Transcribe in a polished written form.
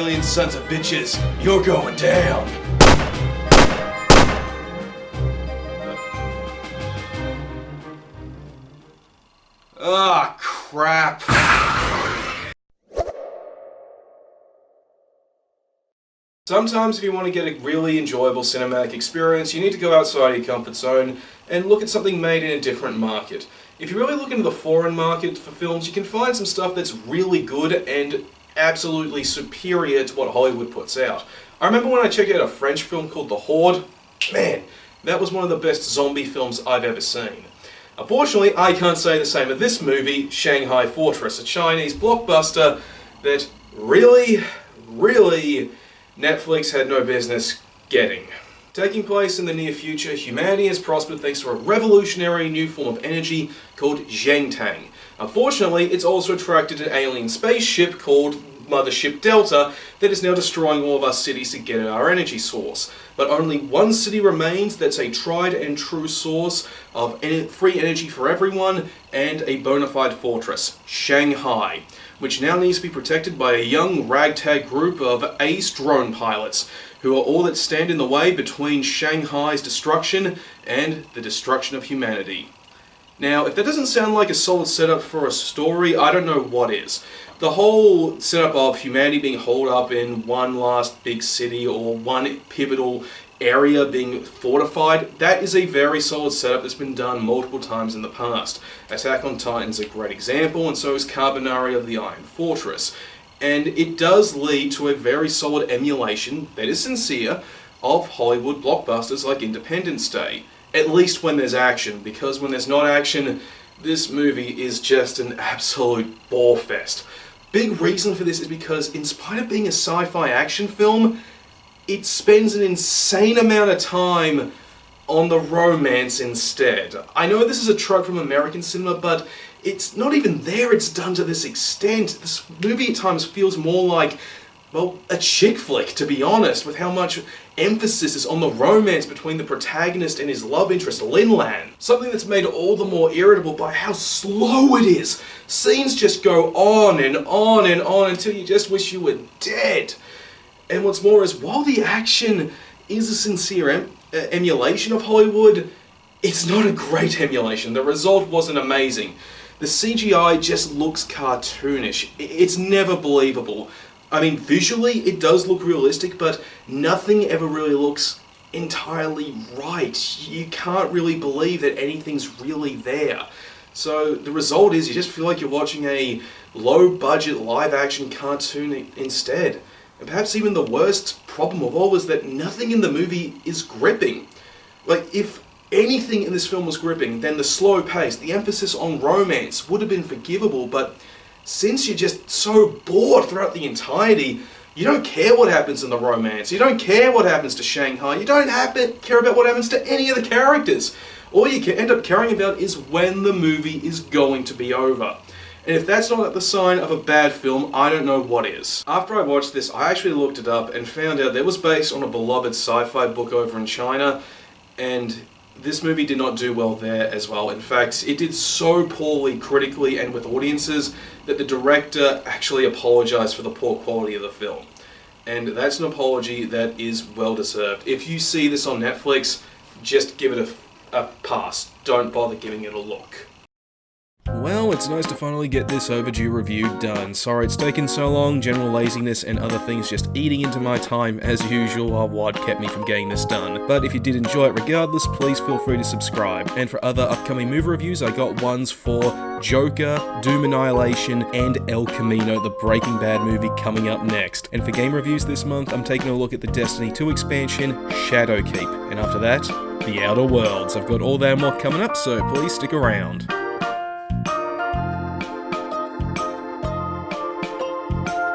alien sons of bitches. You're going down. Ah, crap. Sometimes if you want to get a really enjoyable cinematic experience, you need to go outside your comfort zone and look at something made in a different market. If you really look into the foreign market for films, you can find some stuff that's really good and absolutely superior to what Hollywood puts out. I remember when I checked out a French film called The Horde. Man, that was one of the best zombie films I've ever seen. Unfortunately, I can't say the same of this movie, Shanghai Fortress, a Chinese blockbuster that really Netflix had no business getting. Taking place in the near future, humanity has prospered thanks to a revolutionary new form of energy called Zhengtang. Unfortunately, it's also attracted an alien spaceship called Mothership Delta that is now destroying all of our cities to get at our energy source. But only one city remains that's a tried and true source of free energy for everyone and a bona fide fortress, Shanghai, which now needs to be protected by a young ragtag group of ace drone pilots who are all that stand in the way between Shanghai's destruction and the destruction of humanity. Now, if that doesn't sound like a solid setup for a story, I don't know what is. The whole setup of humanity being holed up in one last big city or one pivotal area being fortified, that is a very solid setup that's been done multiple times in the past. Attack on Titan is a great example, and so is Carbonari of the Iron Fortress. And it does lead to a very solid emulation that is sincere of Hollywood blockbusters like Independence Day. At least when there's action, because when there's not action, this movie is just an absolute bore fest. Big reason for this is because, in spite of being a sci-fi action film, it spends an insane amount of time on the romance instead. I know this is a trope from American cinema, but it's not even there it's done to this extent. This movie at times feels more like, well, a chick flick, to be honest, with how much emphasis is on the romance between the protagonist and his love interest, Lin Lan. Something that's made all the more irritable by how slow it is. Scenes just go on and on and on until you just wish you were dead. And what's more is, while the action is a sincere emulation of Hollywood, it's not a great emulation. The result wasn't amazing. The CGI just looks cartoonish. It's never believable. I mean, visually it does look realistic, but nothing ever really looks entirely right. You can't really believe that anything's really there. So the result is you just feel like you're watching a low-budget live-action cartoon instead. And perhaps even the worst problem of all is that nothing in the movie is gripping. Like, if anything in this film was gripping, then the slow pace, the emphasis on romance would have been forgivable, but since you're just so bored throughout the entirety, you don't care what happens in the romance, you don't care what happens to Shanghai, you don't care about what happens to any of the characters. All you end up caring about is when the movie is going to be over. And if that's not the sign of a bad film, I don't know what is. After I watched this, I actually looked it up and found out that it was based on a beloved sci-fi book over in China, and this movie did not do well there as well. In fact, it did so poorly critically and with audiences that the director actually apologized for the poor quality of the film. And that's an apology that is well deserved. If you see this on Netflix, just give it a pass. Don't bother giving it a look. Well, it's nice to finally get this overdue review done. Sorry it's taken so long, general laziness and other things just eating into my time as usual are what kept me from getting this done. But if you did enjoy it regardless, please feel free to subscribe. And for other upcoming movie reviews, I got ones for Joker, Doom Annihilation, and El Camino, the Breaking Bad movie, coming up next. And for game reviews this month, I'm taking a look at the Destiny 2 expansion, Shadowkeep. And after that, The Outer Worlds. I've got all that and more coming up, so please stick around.